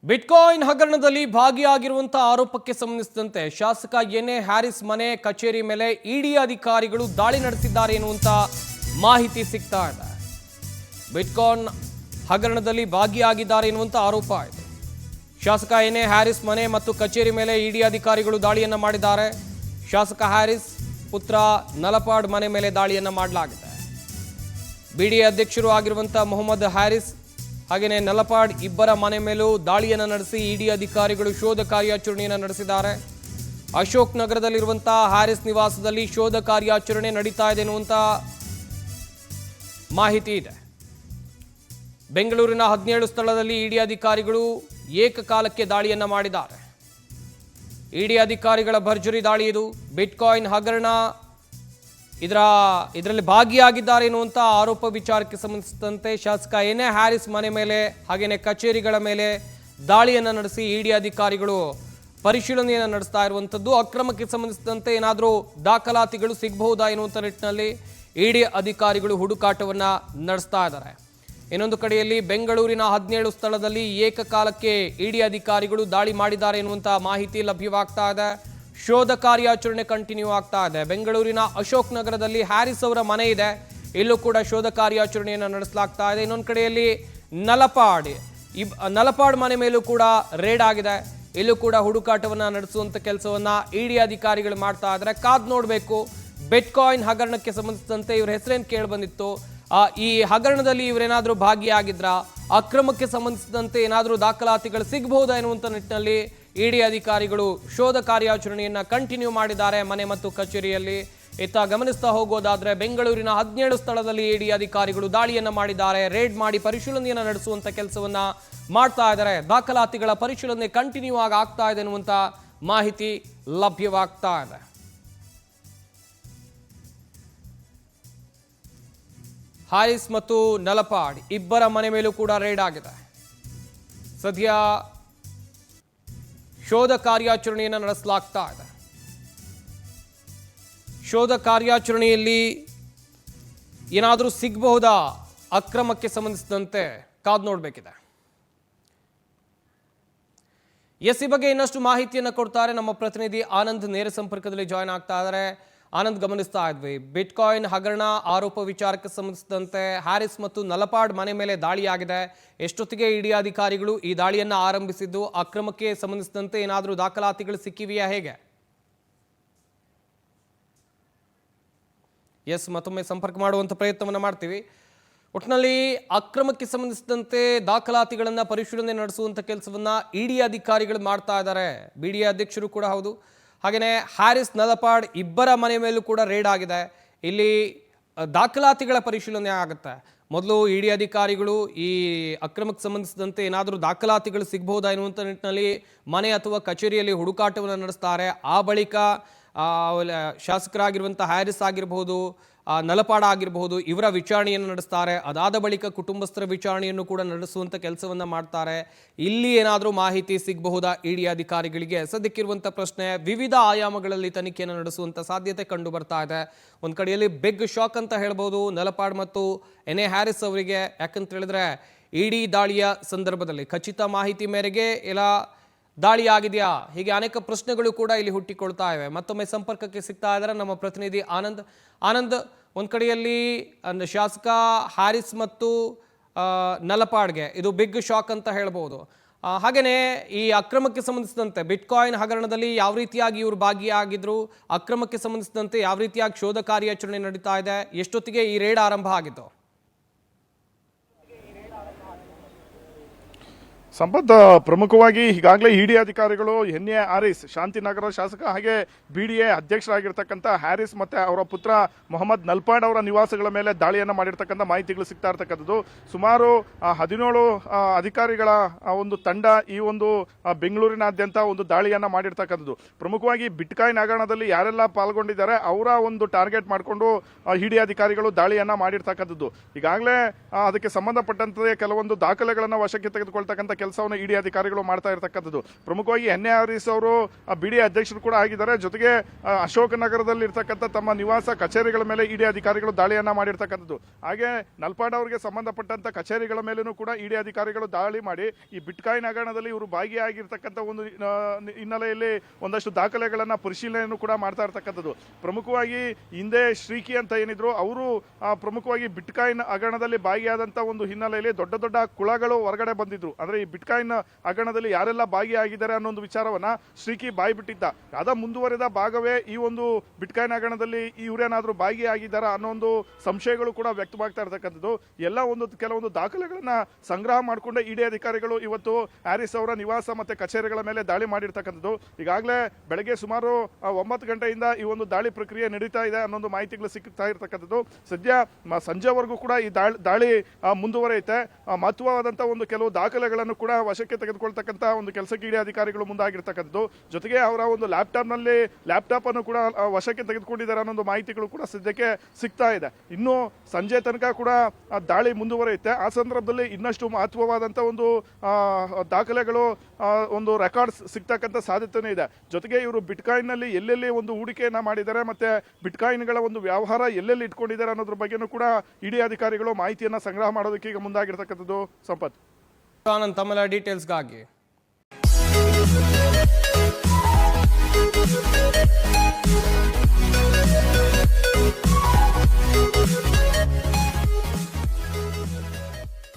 Bitcoin ಹಗರಣದಲ್ಲಿ ಭಾಗಿಯಾಗಿರುವಂತಹ ಆರೋಪಕ್ಕೆ ಸಂಬಂಧಿಸಿದಂತೆ ಶಾಸಕ ಎನ್ಎ ಹ್ಯಾರಿಸ್ ಮನೆ ಕಚೇರಿ ಮೇಲೆ ಇಡಿ ಅಧಿಕಾರಿಗಳು ದಾಳಿ ನಡೆಸಿದ್ದಾರೆ ಎನ್ನುವಂತ ಮಾಹಿತಿ ಸಿಗ್ತಾ ಇದೆ. ಬಿಟ್ಕಾಯಿನ್ ಹಗರಣದಲ್ಲಿ ಭಾಗಿಯಾಗಿದ್ದಾರೆ ಎನ್ನುವಂತ ಆರೋಪ ಇದೆ. ಶಾಸಕ ಎನ್ಎ ಹ್ಯಾರಿಸ್ ಮನೆ ಮತ್ತು ಕಚೇರಿ ಮೇಲೆ ಇಡಿ ಅಧಿಕಾರಿಗಳು ದಾಳಿಯನ್ನ ಮಾಡಿದ್ದಾರೆ. ಶಾಸಕ ಹ್ಯಾರಿಸ್ ಪುತ್ರ ನಲಪಾಡ್ ಮನೆ ಮೇಲೆ ದಾಳಿಯನ್ನ ಮಾಡಲಾಗಿದೆ. ಬಿಡಿಎ ಅಧ್ಯಕ್ಷರು ಆಗಿರುವಂತಹ ಮೊಹಮ್ಮದ್ ಹ್ಯಾರಿಸ್ ಹಾಗೆಯೇ ನಲಪಾಡ್ ಇಬ್ಬರ ಮನೆ ಮೇಲೂ ದಾಳಿಯನ್ನು ನಡೆಸಿ ಇಡಿ ಅಧಿಕಾರಿಗಳು ಶೋಧ ಕಾರ್ಯಾಚರಣೆಯನ್ನು ನಡೆಸಿದ್ದಾರೆ. ಅಶೋಕ್ ನಗರದಲ್ಲಿರುವಂತಹ ಹ್ಯಾರಿಸ್ ನಿವಾಸದಲ್ಲಿ ಶೋಧ ಕಾರ್ಯಾಚರಣೆ ನಡೀತಾ ಇದೆ ಎನ್ನುವಂತ ಮಾಹಿತಿ ಇದೆ. ಬೆಂಗಳೂರಿನ 17 ಸ್ಥಳದಲ್ಲಿ ಇಡಿ ಅಧಿಕಾರಿಗಳು ಏಕಕಾಲಕ್ಕೆ ದಾಳಿಯನ್ನ ಮಾಡಿದ್ದಾರೆ. ಇಡಿ ಅಧಿಕಾರಿಗಳ ಭರ್ಜರಿ ದಾಳಿ ಇದು. ಬಿಟ್ಕಾಯಿನ್ ಹಗರಣ ಇದರಲ್ಲಿ ಭಾಗಿಯಾಗಿದ್ದಾರೆ ಎನ್ನುವಂಥ ಆರೋಪ ವಿಚಾರಕ್ಕೆ ಸಂಬಂಧಿಸಿದಂತೆ ಶಾಸಕ ಎನ್ಎ ಹ್ಯಾರಿಸ್ ಮನೆ ಮೇಲೆ ಹಾಗೆಯೇ ಕಚೇರಿಗಳ ಮೇಲೆ ದಾಳಿಯನ್ನು ನಡೆಸಿ ಇಡಿ ಅಧಿಕಾರಿಗಳು ಪರಿಶೀಲನೆಯನ್ನು ನಡೆಸ್ತಾ ಇರುವಂಥದ್ದು. ಅಕ್ರಮಕ್ಕೆ ಸಂಬಂಧಿಸಿದಂತೆ ಏನಾದರೂ ದಾಖಲಾತಿಗಳು ಸಿಗಬಹುದಾ ಎನ್ನುವಂಥ ನಿಟ್ಟಿನಲ್ಲಿ ಇಡಿ ಅಧಿಕಾರಿಗಳು ಹುಡುಕಾಟವನ್ನು ನಡೆಸ್ತಾ ಇದ್ದಾರೆ. ಇನ್ನೊಂದು ಕಡೆಯಲ್ಲಿ ಬೆಂಗಳೂರಿನ 17 ಸ್ಥಳದಲ್ಲಿ ಏಕಕಾಲಕ್ಕೆ ಇಡಿ ಅಧಿಕಾರಿಗಳು ದಾಳಿ ಮಾಡಿದ್ದಾರೆ ಎನ್ನುವಂಥ ಮಾಹಿತಿ ಲಭ್ಯವಾಗ್ತಾ ಇದೆ. ಶೋಧ ಕಾರ್ಯಾಚರಣೆ ಕಂಟಿನ್ಯೂ ಆಗ್ತಾ ಇದೆ. ಬೆಂಗಳೂರಿನ ಅಶೋಕ್ ನಗರದಲ್ಲಿ ಹ್ಯಾರಿಸ್ ಅವರ ಮನೆ ಇದೆ, ಇಲ್ಲೂ ಕೂಡ ಶೋಧ ಕಾರ್ಯಾಚರಣೆಯನ್ನು ನಡೆಸಲಾಗ್ತಾ ಇದೆ. ಇನ್ನೊಂದು ಕಡೆಯಲ್ಲಿ ನಲಪಾಡ್ ಮನೆ ಮೇಲೂ ಕೂಡ ರೇಡ್ ಆಗಿದೆ, ಇಲ್ಲೂ ಕೂಡ ಹುಡುಕಾಟವನ್ನು ನಡೆಸುವಂತ ಕೆಲಸವನ್ನ ಇಡಿ ಅಧಿಕಾರಿಗಳು ಮಾಡ್ತಾ ಇದ್ದಾರೆ. ಕಾದ್ ನೋಡಬೇಕು. ಬಿಟ್ಕಾಯಿನ್ ಹಗರಣಕ್ಕೆ ಸಂಬಂಧಿಸಿದಂತೆ ಇವ್ರ ಹೆಸರೇನು ಕೇಳಿ ಬಂದಿತ್ತು, ಈ ಹಗರಣದಲ್ಲಿ ಇವರೇನಾದರೂ ಭಾಗಿಯಾಗಿದ್ರ, ಅಕ್ರಮಕ್ಕೆ ಸಂಬಂಧಿಸಿದಂತೆ ಏನಾದರೂ ದಾಖಲಾತಿಗಳು ಸಿಗಬಹುದಾ ಎನ್ನುವಂತ ನಿಟ್ಟಿನಲ್ಲಿ ಇಡಿ ಅಧಿಕಾರಿಗಳು ಶೋಧ ಕಾರ್ಯಾಚರಣೆಯನ್ನ ಕಂಟಿನ್ಯೂ ಮಾಡಿದ್ದಾರೆ ಮನೆ ಮತ್ತು ಕಚೇರಿಯಲ್ಲಿ. ಇತ್ತ ಗಮನಿಸ್ತಾ ಹೋಗೋದಾದ್ರೆ ಬೆಂಗಳೂರಿನ 17 ಸ್ಥಳದಲ್ಲಿ ಇಡಿ ಅಧಿಕಾರಿಗಳು ದಾಳಿಯನ್ನ ಮಾಡಿದ್ದಾರೆ. ರೇಡ್ ಮಾಡಿ ಪರಿಶೀಲನೆಯನ್ನ ನಡೆಸುವಂತ ಕೆಲಸವನ್ನ ಮಾಡ್ತಾ ಇದ್ದಾರೆ. ದಾಖಲಾತಿಗಳ ಪರಿಶೀಲನೆ ಕಂಟಿನ್ಯೂ ಆಗಿ ಆಗ್ತಾ ಇದೆ ಎನ್ನುವಂತ ಮಾಹಿತಿ ಲಭ್ಯವಾಗ್ತಾ ಇದೆ. ಹ್ಯಾರಿಸ್ ಮತ್ತು ನಲಪಾಡ್ ಇಬ್ಬರ ಮನೆ ಮೇಲೂ ಕೂಡ ರೇಡ್ ಆಗಿದೆ. ಸದ್ಯ ಶೋಧ ಕಾರ್ಯಾಚರಣೆಯನ್ನು ನಡೆಸಲಾಗ್ತಾ ಇದೆ. ಶೋಧ ಕಾರ್ಯಾಚರಣೆಯಲ್ಲಿ ಏನಾದರೂ ಸಿಗಬಹುದಾ ಅಕ್ರಮಕ್ಕೆ ಸಂಬಂಧಿಸಿದಂತೆ ಕಾದು ನೋಡಬೇಕಿದೆ. ಈ ಬಗ್ಗೆ ಇನ್ನಷ್ಟು ಮಾಹಿತಿಯನ್ನು ಕೊಡ್ತಾರೆ ನಮ್ಮ ಪ್ರತಿನಿಧಿ ಆನಂದ್. ನೇರ ಸಂಪರ್ಕದಲ್ಲಿ ಜಾಯ್ನ್ ಆಗ್ತಾ ಇದ್ದಾರೆ. ಆನಂದ್, ಗಮನಿಸ್ತಾ ಇದ್ವಿ ಬಿಟ್ಕಾಯಿನ್ ಹಗರಣ ಆರೋಪ ವಿಚಾರಕ್ಕೆ ಸಂಬಂಧಿಸಿದಂತೆ ಹ್ಯಾರಿಸ್ ಮತ್ತು ನಲಪಾಡ್ ಮನೆ ಮೇಲೆ ದಾಳಿಯಾಗಿದೆ. ಎಷ್ಟೊತ್ತಿಗೆ ಇಡಿ ಅಧಿಕಾರಿಗಳು ಈ ದಾಳಿಯನ್ನ ಆರಂಭಿಸಿದ್ದು, ಅಕ್ರಮಕ್ಕೆ ಸಂಬಂಧಿಸಿದಂತೆ ಏನಾದರೂ ದಾಖಲಾತಿಗಳು ಸಿಕ್ಕಿವೆಯಾ, ಹೇಗೆ? ಮತ್ತೊಮ್ಮೆ ಸಂಪರ್ಕ ಮಾಡುವಂತ ಪ್ರಯತ್ನವನ್ನ ಮಾಡ್ತೀವಿ. ಒಟ್ಟಿನಲ್ಲಿ ಅಕ್ರಮಕ್ಕೆ ಸಂಬಂಧಿಸಿದಂತೆ ದಾಖಲಾತಿಗಳನ್ನ ಪರಿಶೀಲನೆ ನಡೆಸುವಂತ ಕೆಲಸವನ್ನ ಇಡಿ ಅಧಿಕಾರಿಗಳು ಮಾಡ್ತಾ ಇದ್ದಾರೆ. ಬಿಡಿಎ ಅಧ್ಯಕ್ಷರು ಕೂಡ ಹೌದು. ಹಾಗೆಯೇ ಹ್ಯಾರಿಸ್ ನಲಪಾಡ್ ಇಬ್ಬರ ಮನೆ ಮೇಲೂ ಕೂಡ ರೇಡ್ ಆಗಿದೆ. ಇಲ್ಲಿ ದಾಖಲಾತಿಗಳ ಪರಿಶೀಲನೆ ಆಗುತ್ತೆ. ಮೊದಲು ಇಡಿ ಅಧಿಕಾರಿಗಳು ಈ ಅಕ್ರಮಕ್ಕೆ ಸಂಬಂಧಿಸಿದಂತೆ ಏನಾದರೂ ದಾಖಲಾತಿಗಳು ಸಿಗಬಹುದಾ ಎನ್ನುವಂಥ ನಿಟ್ಟಿನಲ್ಲಿ ಮನೆ ಅಥವಾ ಕಚೇರಿಯಲ್ಲಿ ಹುಡುಕಾಟವನ್ನು ನಡೆಸ್ತಾರೆ. ಆ ಬಳಿಕ ಶಾಸಕರಾಗಿರುವಂಥ ಹ್ಯಾರಿಸ್ ಆಗಿರಬಹುದು, ನಲಪಾಡ ಆಗಿರಬಹುದು, ಇವರ ವಿಚಾರಣೆಯನ್ನು ನಡೆಸ್ತಾರೆ. ಅದಾದ ಬಳಿಕ ಕುಟುಂಬಸ್ಥರ ವಿಚಾರಣೆಯನ್ನು ಕೂಡ ನಡೆಸುವಂಥ ಕೆಲಸವನ್ನು ಮಾಡ್ತಾರೆ. ಇಲ್ಲಿ ಏನಾದರೂ ಮಾಹಿತಿ ಸಿಗಬಹುದಾ ಇಡಿ ಅಧಿಕಾರಿಗಳಿಗೆ? ಸದ್ಯಕ್ಕಿರುವಂಥ ಪ್ರಶ್ನೆ. ವಿವಿಧ ಆಯಾಮಗಳಲ್ಲಿ ತನಿಖೆಯನ್ನು ನಡೆಸುವಂಥ ಸಾಧ್ಯತೆ ಕಂಡು ಬರ್ತಾ ಇದೆ. ಒಂದು ಕಡೆಯಲ್ಲಿ ಬಿಗ್ ಶಾಕ್ ಅಂತ ಹೇಳ್ಬೋದು ನಲಪಾಡ್ ಮತ್ತು ಎನ್ಎ ಹ್ಯಾರಿಸ್ ಅವರಿಗೆ. ಯಾಕಂತ ಹೇಳಿದ್ರೆ ಇಡಿ ದಾಳಿಯ ಸಂದರ್ಭದಲ್ಲಿ ಖಚಿತ ಮಾಹಿತಿ ಮೇರೆಗೆ ಎಲ್ಲ ದಾಳಿ ಆಗಿದೆಯಾ, ಹೀಗೆ ಅನೇಕ ಪ್ರಶ್ನೆಗಳು ಕೂಡ ಇಲ್ಲಿ ಹುಟ್ಟಿಕೊಳ್ತಾ ಇವೆ. ಮತ್ತೊಮ್ಮೆ ಸಂಪರ್ಕಕ್ಕೆ ಸಿಗ್ತಾ ಇದ್ದಾರೆ ನಮ್ಮ ಪ್ರತಿನಿಧಿ ಆನಂದ್. ಒಂದು ಕಡೆಯಲ್ಲಿ ಶಾಸಕ ಹ್ಯಾರಿಸ್ ಮತ್ತು ನಲಪಾಡ್ಗೆ ಇದು ಬಿಗ್ ಶಾಕ್ ಅಂತ ಹೇಳ್ಬೋದು. ಹಾಗೆಯೇ ಈ ಅಕ್ರಮಕ್ಕೆ ಸಂಬಂಧಿಸಿದಂತೆ ಬಿಟ್ಕಾಯಿನ್ ಹಗರಣದಲ್ಲಿ ಯಾವ ರೀತಿಯಾಗಿ ಇವರು ಭಾಗಿಯಾಗಿದ್ರು, ಅಕ್ರಮಕ್ಕೆ ಸಂಬಂಧಿಸಿದಂತೆ ಯಾವ ರೀತಿಯಾಗಿ ಶೋಧ ಕಾರ್ಯಾಚರಣೆ ನಡೀತಾ ಇದೆ, ಎಷ್ಟೊತ್ತಿಗೆ ಈ ರೇಡ್ ಆರಂಭ ಆಗಿತ್ತು? ಸಂಪತ್, ಪ್ರಮುಖವಾಗಿ ಈಗಾಗಲೇ ಇಡಿ ಅಧಿಕಾರಿಗಳು ಎನ್ಎ ಹ್ಯಾರಿಸ್ ಶಾಂತಿನಗರ ಶಾಸಕ ಹಾಗೆ ಬಿಡಿಎ ಅಧ್ಯಕ್ಷರಾಗಿರ್ತಕ್ಕಂಥ ಹ್ಯಾರಿಸ್ ಮತ್ತೆ ಅವರ ಪುತ್ರ ಮೊಹಮ್ಮದ್ ನಲ್ಪಾಡ್ ಅವರ ನಿವಾಸಗಳ ಮೇಲೆ ದಾಳಿಯನ್ನು ಮಾಡಿರ್ತಕ್ಕಂಥ ಮಾಹಿತಿಗಳು ಸಿಗ್ತಾ ಇರ್ತಕ್ಕಂಥದ್ದು. ಸುಮಾರು 17 ಅಧಿಕಾರಿಗಳ ಒಂದು ತಂಡ ಈ ಒಂದು ಬೆಂಗಳೂರಿನಾದ್ಯಂತ ಒಂದು ದಾಳಿಯನ್ನ ಮಾಡಿರ್ತಕ್ಕಂಥದ್ದು. ಪ್ರಮುಖವಾಗಿ ಬಿಟ್ಕಾಯಿನ್ ಹಗರಣದಲ್ಲಿ ಯಾರೆಲ್ಲ ಪಾಲ್ಗೊಂಡಿದ್ದಾರೆ ಅವರ ಒಂದು ಟಾರ್ಗೆಟ್ ಮಾಡಿಕೊಂಡು ಇಡಿ ಅಧಿಕಾರಿಗಳು ದಾಳಿಯನ್ನ ಮಾಡಿರ್ತಕ್ಕಂಥದ್ದು. ಈಗಾಗಲೇ ಅದಕ್ಕೆ ಸಂಬಂಧಪಟ್ಟಂತೆ ಕೆಲವೊಂದು ದಾಖಲೆಗಳನ್ನು ವಶಕ್ಕೆ ತೆಗೆದುಕೊಳ್ತಕ್ಕಂಥ ಕೆಲಸವನ್ನು ಇಡಿ ಅಧಿಕಾರಿಗಳು ಮಾಡ್ತಾ ಇರತಕ್ಕಂಥದ್ದು. ಪ್ರಮುಖವಾಗಿ ಎನ್ ಎ ಹರೀಶ್ ಅವರು ಬಿಡಿ ಅಧ್ಯಕ್ಷರು ಕೂಡ ಆಗಿದ್ದಾರೆ. ಜೊತೆಗೆ ಅಶೋಕ್ ನಗರದಲ್ಲಿ ಇರ್ತಕ್ಕಂಥ ತಮ್ಮ ನಿವಾಸ ಕಚೇರಿಗಳ ಮೇಲೆ ಇಡಿ ಅಧಿಕಾರಿಗಳು ದಾಳಿಯನ್ನ ಮಾಡಿರ್ತಕ್ಕಂಥದ್ದು. ಹಾಗೆ ನಲ್ಪಾಡ್ ಅವರಿಗೆ ಸಂಬಂಧಪಟ್ಟಂತ ಕಚೇರಿಗಳ ಮೇಲೂ ಕೂಡ ಇಡಿ ಅಧಿಕಾರಿಗಳು ದಾಳಿ ಮಾಡಿ ಈ ಬಿಟ್ಕಾಯಿನ್ ಹಗರಣದಲ್ಲಿ ಇವರು ಭಾಗಿಯಾಗಿರ್ತಕ್ಕಂಥ ಒಂದು ಹಿನ್ನೆಲೆಯಲ್ಲಿ ಒಂದಷ್ಟು ದಾಖಲೆಗಳನ್ನ ಪರಿಶೀಲನೆಯನ್ನು ಕೂಡ ಮಾಡ್ತಾ ಇರ್ತಕ್ಕಂಥದ್ದು. ಪ್ರಮುಖವಾಗಿ ಹಿಂದೆ ಶ್ರೀಕಿ ಅಂತ ಏನಿದ್ರು ಅವರು ಪ್ರಮುಖವಾಗಿ ಬಿಟ್ಕಾಯಿನ್ ಹಗರಣದಲ್ಲಿ ಭಾಗಿಯಾದಂತ ಒಂದು ಹಿನ್ನೆಲೆಯಲ್ಲಿ ದೊಡ್ಡ ದೊಡ್ಡ ಕುಳಗಳು ಹೊರಗಡೆ ಬಂದಿದ್ರು. ಅಂದ್ರೆ ಈ ಬಿಟ್ಕಾಯಿನ್ ಹಗರಣದಲ್ಲಿ ಯಾರೆಲ್ಲ ಭಾಗಿಯಾಗಿದ್ದಾರೆ ಅನ್ನೋ ಒಂದು ವಿಚಾರವನ್ನ ಶ್ರೀಕಿ ಬಾಯಿ ಬಿಟ್ಟಿದ್ದ. ಅದ ಮುಂದುವರೆದ ಭಾಗವೇ ಈ ಒಂದು ಬಿಟ್ಕಾಯಿನ್ ಹಗರಣದಲ್ಲಿ ಇವರೇನಾದ್ರೂ ಭಾಗಿಯಾಗಿದ್ದಾರಾ ಅನ್ನೋ ಒಂದು ಸಂಶಯಗಳು ಕೂಡ ವ್ಯಕ್ತವಾಗ್ತಾ ಇರ್ತಕ್ಕಂಥದ್ದು. ಎಲ್ಲ ಕೆಲವೊಂದು ದಾಖಲೆಗಳನ್ನ ಸಂಗ್ರಹ ಮಾಡಿಕೊಂಡ ಇಡಿ ಅಧಿಕಾರಿಗಳು ಇವತ್ತು ಹ್ಯಾರಿಸ್ ಅವರ ನಿವಾಸ ಮತ್ತೆ ಕಚೇರಿಗಳ ಮೇಲೆ ದಾಳಿ ಮಾಡಿರ್ತಕ್ಕಂಥದ್ದು. ಈಗಾಗಲೇ ಬೆಳಗ್ಗೆ ಸುಮಾರು 9 ಗಂಟೆಯಿಂದ ಈ ಒಂದು ದಾಳಿ ಪ್ರಕ್ರಿಯೆ ನಡೀತಾ ಇದೆ ಅನ್ನೊಂದು ಮಾಹಿತಿಗಳು ಸಿಗ್ತಾ ಇರ್ತಕ್ಕಂಥದ್ದು. ಸದ್ಯ ಸಂಜೆವರೆಗೂ ಕೂಡ ಈ ದಾಳಿ ಮುಂದುವರೆಯುತ್ತೆ. ಮಹತ್ವವಾದಂತಹ ಒಂದು ಕೆಲವು ದಾಖಲೆಗಳನ್ನು ಕೂಡ ವಶಕ್ಕೆ ತೆಗೆದುಕೊಳ್ತಕ್ಕಂಥ ಒಂದು ಕೆಲಸಕ್ಕೆ ಇಡಿ ಅಧಿಕಾರಿಗಳು ಮುಂದಾಗಿರ್ತಕ್ಕಂಥದ್ದು. ಜೊತೆಗೆ ಅವರ ಒಂದು ಲ್ಯಾಪ್ಟಾಪ್ ಅನ್ನು ಕೂಡ ವಶಕ್ಕೆ ತೆಗೆದುಕೊಂಡಿದ್ದಾರೆ ಅನ್ನೋ ಮಾಹಿತಿಗಳು ಕೂಡ ಸದ್ಯಕ್ಕೆ ಸಿಗ್ತಾ ಇದೆ. ಇನ್ನು ಸಂಜೆ ತನಕ ಕೂಡ ದಾಳಿ ಮುಂದುವರೆಯುತ್ತೆ. ಆ ಸಂದರ್ಭದಲ್ಲಿ ಇನ್ನಷ್ಟು ಮಹತ್ವವಾದಂತ ಒಂದು ದಾಖಲೆಗಳು ಒಂದು ರೆಕಾರ್ಡ್ಸ್ ಸಿಗ್ತಕ್ಕಂಥ ಸಾಧ್ಯತೆನೂ ಇದೆ. ಜೊತೆಗೆ ಇವರು ಬಿಟ್ಕಾಯಿನ್ ನಲ್ಲಿ ಎಲ್ಲೆಲ್ಲಿ ಒಂದು ಹೂಡಿಕೆಯನ್ನ ಮಾಡಿದ್ದಾರೆ ಮತ್ತೆ ಬಿಟ್ಕಾಯಿನ್ಗಳ ಒಂದು ವ್ಯವಹಾರ ಎಲ್ಲೆಲ್ಲಿ ಇಟ್ಕೊಂಡಿದ್ದಾರೆ ಅನ್ನೋದ್ರ ಬಗ್ಗೆನೂ ಕೂಡ ಇಡಿ ಅಧಿಕಾರಿಗಳು ಮಾಹಿತಿಯನ್ನ ಸಂಗ್ರಹ ಮಾಡೋದಕ್ಕೆ ಈಗ ಮುಂದಾಗಿರ್ತಕ್ಕಂಥದ್ದು. ಸಂಪತ್, ಆನಂದ್, ತಮ್ಮೆಲ್ಲ ಡೀಟೇಲ್ಸ್ಗಾಗಿ.